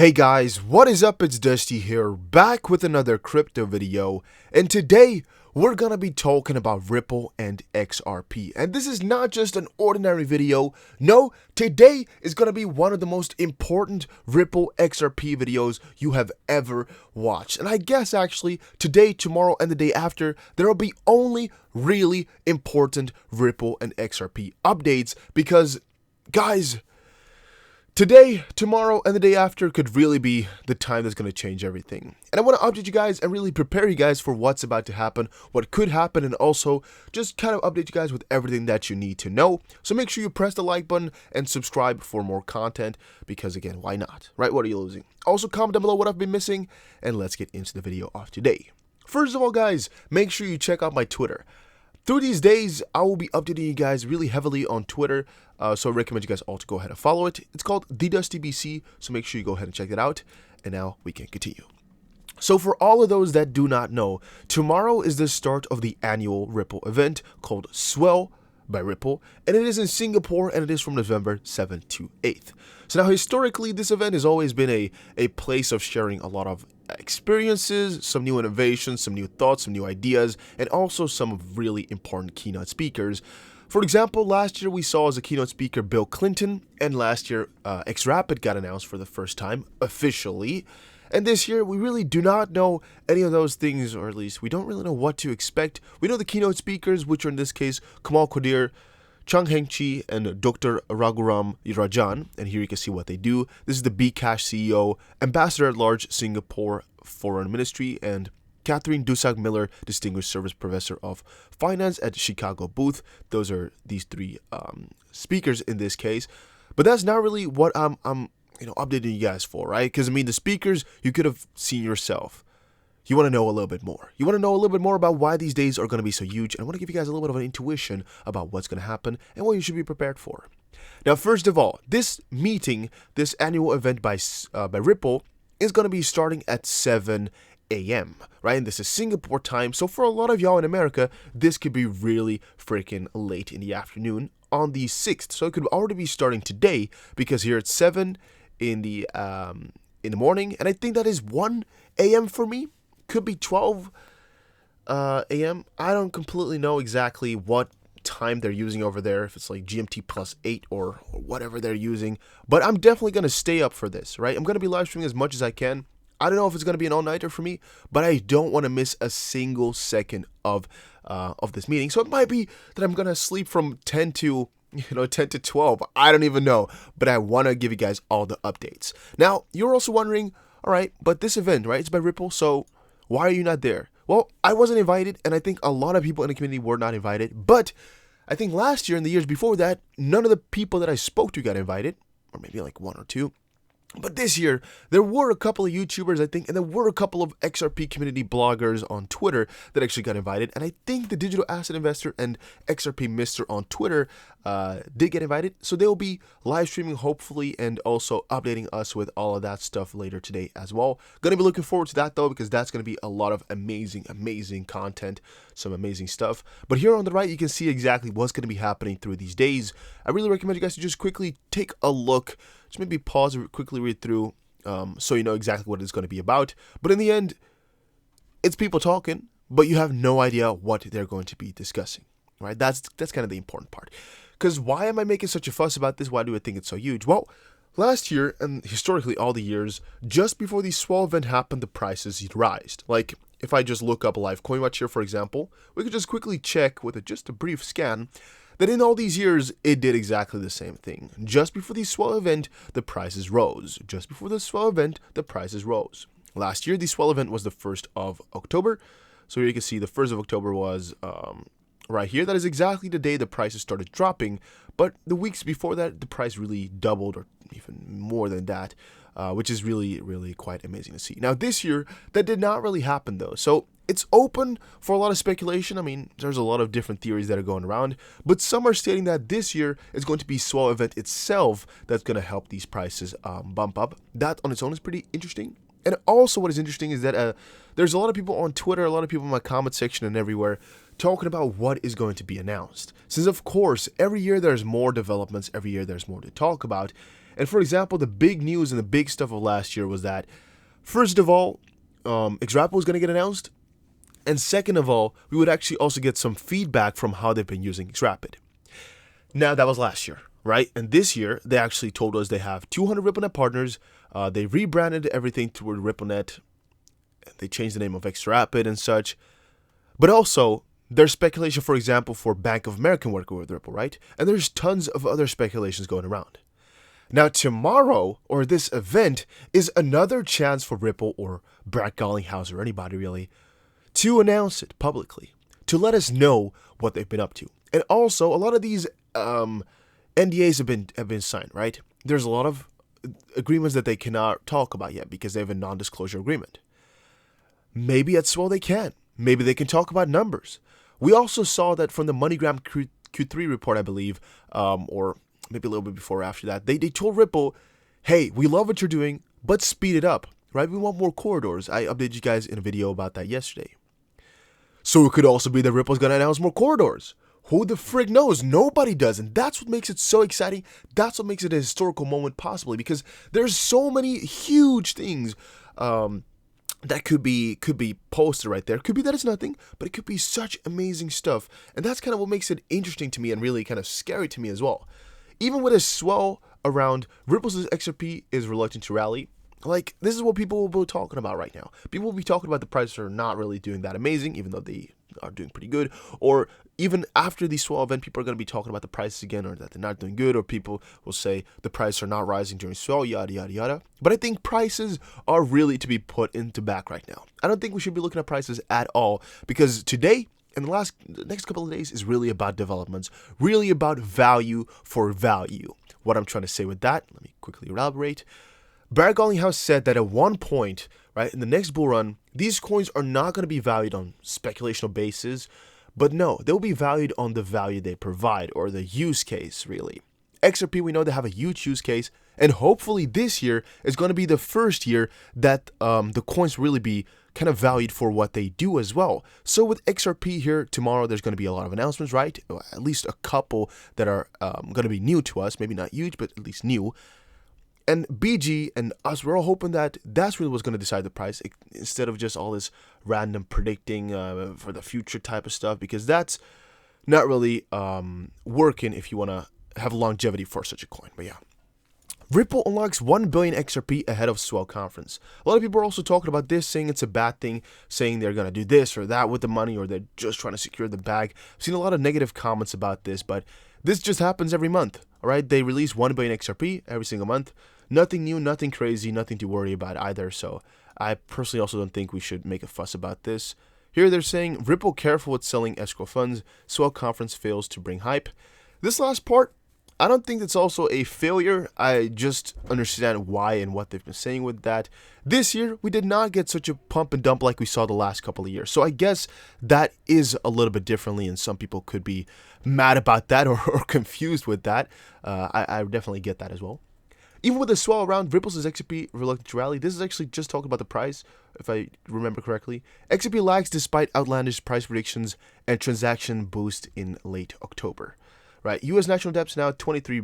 Hey guys, what is up? It's Dusty here, back with another crypto video, and today we're gonna be talking about Ripple and XRP. And this is not just an ordinary video. No, today is gonna be one of the most important Ripple XRP videos you have ever watched. And I guess actually today, tomorrow, and the day after, there will be only really important Ripple and XRP updates because, guys, today, tomorrow, and the day after could really be the time that's going to change everything. And I want to update you guys and really prepare you guys for what's about to happen, what could happen, and also just kind of update you guys with everything that you need to know. So make sure you press the like button and subscribe for more content because, again, why not, right? What are you losing? Also, comment down below what I've been missing, and let's get into the video of today. First of all, guys, make sure you check out my Twitter. Through these days, I will be updating you guys really heavily on Twitter, so I recommend you guys all to go ahead and follow it. It's called TheDustyBC, so make sure you go ahead and check it out. And now we can continue. So for all of those that do not know, tomorrow is the start of the annual Ripple event called Swell by Ripple, and it is in Singapore, and it is from November 7th to 8th. So now historically, this event has always been a place of sharing a lot of experiences, some new innovations, some new thoughts, some new ideas, and also some really important keynote speakers. For example, last year we saw as a keynote speaker Bill Clinton, and last year XRP got announced for the first time officially. And this year, we really do not know any of those things, or at least we don't really know what to expect. We know the keynote speakers, which are in this case Kamal Qadir, Chang Heng-chi, and Dr. Raghuram Rajan. And here you can see what they do. This is the Bcash CEO, Ambassador at Large, Singapore Foreign Ministry, and Catherine Dusak-Miller, Distinguished Service Professor of Finance at Chicago Booth. Those are these three speakers in this case. But that's not really what I'm updating you guys for, right? Because, I mean, the speakers, you could have seen yourself. You want to know a little bit more. You want to know a little bit more about why these days are going to be so huge. And I want to give you guys a little bit of an intuition about what's going to happen and what you should be prepared for. Now, first of all, this meeting, this annual event by Ripple, is going to be starting at 7 a.m., right? And this is Singapore time. So for a lot of y'all in America, this could be really freaking late in the afternoon on the 6th. So it could already be starting today because here it's 7 in the morning, and I think that is 1 a.m. for me. Could be 12 a.m. I don't completely know exactly what time they're using over there, if it's like GMT plus 8 or whatever they're using, but I'm definitely going to stay up for this, right? I'm going to be live streaming as much as I can. I don't know if it's going to be an all-nighter for me, but I don't want to miss a single second of this meeting. So it might be that I'm going to sleep from 10 to 12. I don't even know, but I want to give you guys all the updates. Now, you're also wondering, all right, but this event, right, it's by Ripple, so why are you not there? Well, I wasn't invited, and I think a lot of people in the community were not invited, but I think last year and the years before that, none of the people that I spoke to got invited, or maybe like one or two. But this year, there were a couple of YouTubers, I think, and there were a couple of XRP community bloggers on Twitter that actually got invited. And I think the Digital Asset Investor and XRP Mister on Twitter did get invited. So they'll be live streaming, hopefully, and also updating us with all of that stuff later today as well. Going to be looking forward to that, though, because that's going to be a lot of amazing, amazing content, some amazing stuff. But here on the right, you can see exactly what's going to be happening through these days. I really recommend you guys to just quickly take a look. Just maybe pause and quickly read through so you know exactly what it's going to be about. But in the end, it's people talking, but you have no idea what they're going to be discussing, right? That's kind of the important part. Because why am I making such a fuss about this? Why do I think it's so huge? Well, last year, and historically all the years, just before the swell event happened, the prices rise. Like, if I just look up live CoinWatch here, for example, we could just quickly check with just a brief scan that in all these years, it did exactly the same thing. Just before the swell event, the prices rose. Just before the swell event, the prices rose. Last year, the swell event was the 1st of October. So here you can see the 1st of October was right here. That is exactly the day the prices started dropping. But the weeks before that, the price really doubled or even more than that, which is really, really quite amazing to see. Now, this year, that did not really happen, though. So it's open for a lot of speculation. I mean, there's a lot of different theories that are going around, but some are stating that this year is going to be swell event itself that's going to help these prices bump up. That on its own is pretty interesting. And also what is interesting is that there's a lot of people on Twitter, a lot of people in my comment section and everywhere talking about what is going to be announced. Since, of course, every year there's more developments, every year there's more to talk about. And for example, the big news and the big stuff of last year was that, first of all, XRP was going to get announced. And second of all, we would actually also get some feedback from how they've been using XRapid. Now, that was last year, right? And this year, they actually told us they have 200 RippleNet partners. They rebranded everything toward RippleNet. They changed the name of XRapid and such. But also, there's speculation, for example, for Bank of America working with Ripple, right? And there's tons of other speculations going around. Now, tomorrow, or this event, is another chance for Ripple or Brad Garlinghouse or anybody really to announce it publicly, to let us know what they've been up to. And also, a lot of these NDAs have been signed, right? There's a lot of agreements that they cannot talk about yet because they have a non-disclosure agreement. Maybe at Swell they can. Maybe they can talk about numbers. We also saw that from the MoneyGram Q3 report, I believe, or maybe a little bit before or after that, they told Ripple, hey, we love what you're doing, but speed it up, right? We want more corridors. I updated you guys in a video about that yesterday. So it could also be that Ripple's going to announce more corridors. Who the frig knows? Nobody does. And that's what makes it so exciting. That's what makes it a historical moment possibly, because there's so many huge things that could be posted right there. Could be that it's nothing, but it could be such amazing stuff. And that's kind of what makes it interesting to me and really kind of scary to me as well. Even with a swell around, Ripple's XRP is reluctant to rally. Like, this is what people will be talking about right now. People will be talking about the prices are not really doing that amazing, even though they are doing pretty good. Or even after the swell event, people are going to be talking about the prices again, or that they're not doing good, or people will say the prices are not rising during swell, yada, yada, yada. But I think prices are really to be put into back right now. I don't think we should be looking at prices at all, because today, and the next couple of days is really about developments, really about value for value. What I'm trying to say with that, let me quickly elaborate. Brad Garlinghouse said that at one point, right, in the next bull run, these coins are not going to be valued on speculational basis, but no, they'll be valued on the value they provide, or the use case, really. XRP, we know they have a huge use case, and hopefully this year is going to be the first year that the coins really be kind of valued for what they do as well. So with XRP here tomorrow, there's going to be a lot of announcements, right? At least a couple that are going to be new to us, maybe not huge, but at least new. And BG and us, we're all hoping that that's really what's going to decide the price, instead of just all this random predicting for the future type of stuff, because that's not really working if you want to have longevity for such a coin. But yeah, Ripple unlocks 1 billion XRP ahead of Swell conference. A lot of people are also talking about this, saying it's a bad thing, saying they're going to do this or that with the money, or they're just trying to secure the bag. I've seen a lot of negative comments about this, but this just happens every month, all right? They release 1 billion XRP every single month. Nothing new, nothing crazy, nothing to worry about either. So I personally also don't think we should make a fuss about this. Here they're saying, Ripple careful with selling escrow funds. Swell conference fails to bring hype. This last part, I don't think it's also a failure. I just understand why and what they've been saying with that. This year, we did not get such a pump and dump like we saw the last couple of years. So I guess that is a little bit differently, and some people could be mad about that or confused with that. I definitely get that as well. Even with the swell around, Ripple's XRP reluctant to rally. This is actually just talking about the price, if I remember correctly. XRP lags despite outlandish price predictions and transaction boost in late October. Right, U.S. national debt's now 23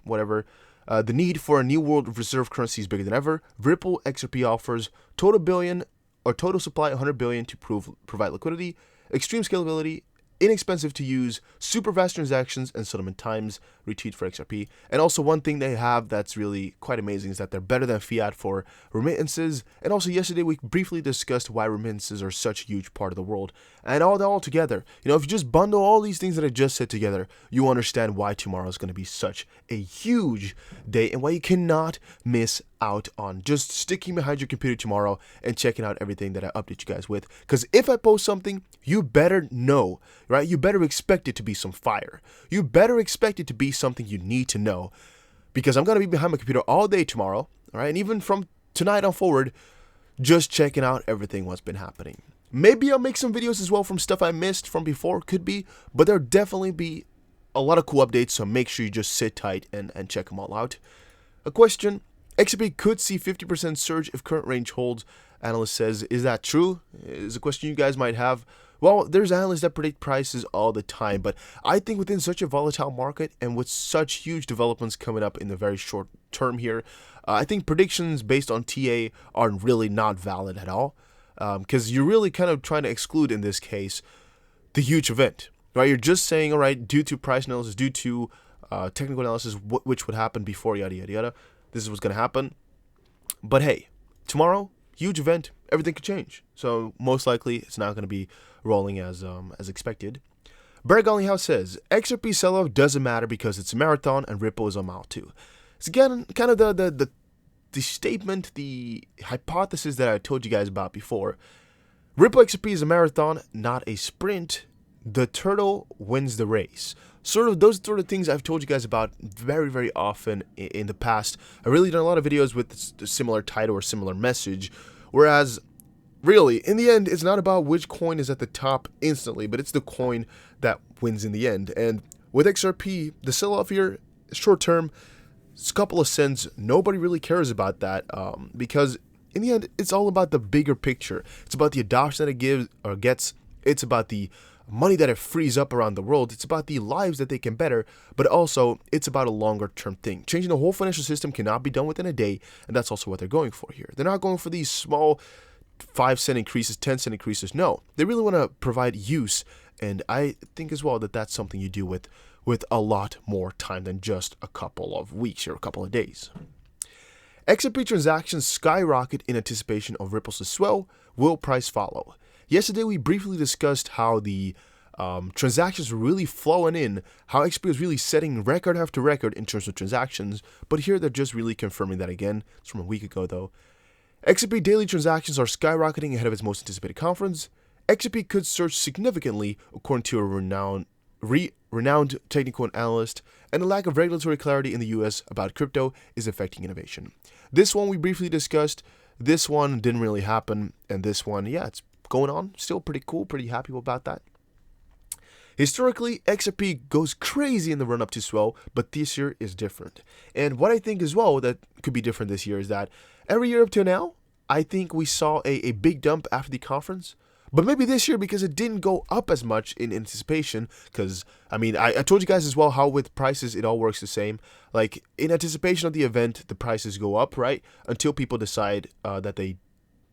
whatever. The need for a new world reserve currency is bigger than ever. Ripple XRP offers total supply 100 billion to provide liquidity, extreme scalability, inexpensive to use, super fast transactions and settlement times. Retweet for XRP. And also one thing they have that's really quite amazing is that they're better than fiat for remittances. And also yesterday we briefly discussed why remittances are such a huge part of the world. And all together, you know, if you just bundle all these things that I just said together, you understand why tomorrow is going to be such a huge day and why you cannot miss out on just sticking behind your computer tomorrow and checking out everything that I update you guys with. Because if I post something, you better know, right? You better expect it to be some fire. You better expect it to be something you need to know, because I'm going to be behind my computer all day tomorrow, all right? And even from tonight on forward, just checking out everything what's been happening. Maybe I'll make some videos as well from stuff I missed from before, could be, but there'll definitely be a lot of cool updates, so make sure you just sit tight and check them all out. A question: XRP could see 50% surge if current range holds. Analyst says, is that true? Is a question you guys might have. Well, there's analysts that predict prices all the time, but I think within such a volatile market and with such huge developments coming up in the very short term here, I think predictions based on TA are really not valid at all, because you're really kind of trying to exclude in this case the huge event, right? You're just saying, all right, due to price analysis, due to technical analysis, which would happen before, yada, yada, yada, this is what's going to happen. But hey, tomorrow, huge event, everything could change. So most likely, it's not going to be rolling as expected. Barry House says, XRP sell-off doesn't matter because it's a marathon and Ripple is a mile too. It's again kind of the statement, the hypothesis that I told you guys about before. Ripple XRP is a marathon, not a sprint. The turtle wins the race. Those sort of things I've told you guys about very, very often in the past. I really done a lot of videos with a similar title or similar message. Whereas, really, in the end, it's not about which coin is at the top instantly, but it's the coin that wins in the end. And with XRP, the sell-off here, short term, it's a couple of cents. Nobody really cares about that because in the end, it's all about the bigger picture. It's about the adoption that it gives or gets. It's about the money that it frees up around the world. It's about the lives that they can better, but also it's about a longer term thing. Changing the whole financial system cannot be done within a day, and that's also what they're going for here. They're not going for these small 5-cent increases, 10-cent increases. No, they really want to provide use, and I think as well that that's something you do with a lot more time than just a couple of weeks or a couple of days. XRP transactions skyrocket in anticipation of Ripple's swell. Will price follow? Yesterday, we briefly discussed how the transactions were really flowing in, how XRP was really setting record after record in terms of transactions, but here they're just really confirming that again. It's from a week ago, though. XRP daily transactions are skyrocketing ahead of its most anticipated conference. XRP could surge significantly, according to a renowned technical analyst, and the lack of regulatory clarity in the US about crypto is affecting innovation. This one we briefly discussed. This one didn't really happen, and this one, yeah, it's going on. Still pretty cool, pretty happy about that. Historically, XRP goes crazy in the run-up to swell, but this year is different. And what I think as well that could be different this year is that every year up to now, I think we saw a big dump after the conference. But maybe this year, because it didn't go up as much in anticipation, because, I mean, I told you guys as well how with prices it all works the same. Like, in anticipation of the event, the prices go up, right? Until people decide that they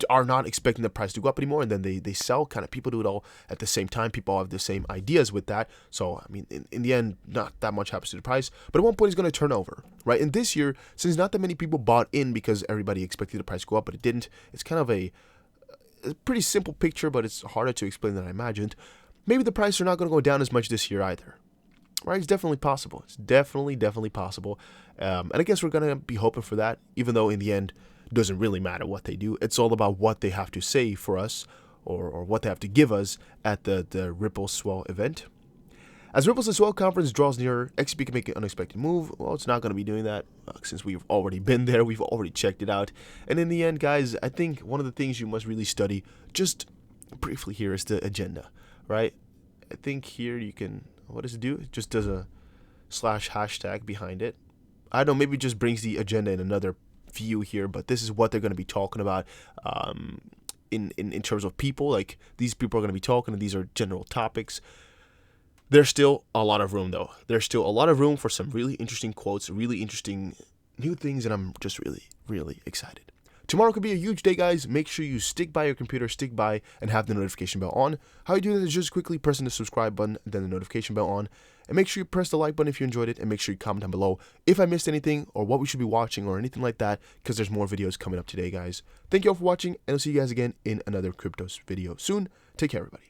are not expecting the price to go up anymore, and then they sell. Kind of people do it all at the same time. People have the same ideas with that. So, I mean, in the end, not that much happens to the price. But at one point, it's going to turn over, right? And this year, since not that many people bought in because everybody expected the price to go up, but it didn't, it's kind of a pretty simple picture, but it's harder to explain than I imagined. Maybe the prices are not going to go down as much this year either, right? It's definitely possible. It's definitely possible. And I guess we're going to be hoping for that, even though in the end, it doesn't really matter what they do. It's all about what they have to say for us or what they have to give us at the Ripple Swell event. As Ripple's Swell conference draws nearer, XRP can make an unexpected move. Well, it's not going to be doing that since we've already been there. We've already checked it out. And in the end, guys, I think one of the things you must really study, just briefly here, is the agenda, right? I think here you can, what does it do? It just does a /hashtag behind it. I don't know, maybe it just brings the agenda in another view here, but this is what they're going to be talking about in terms of people. Like, these people are going to be talking, and these are general topics. There's still a lot of room, though. There's still a lot of room for some really interesting quotes, really interesting new things, and I'm just really excited. Tomorrow could be a huge day, guys. Make sure you stick by your computer, stick by, and have the notification bell on. How you do that is just quickly pressing the subscribe button, then the notification bell on. And make sure you press the like button if you enjoyed it, and make sure you comment down below if I missed anything or what we should be watching or anything like that, because there's more videos coming up today, guys. Thank you all for watching, and I'll see you guys again in another crypto video soon. Take care, everybody.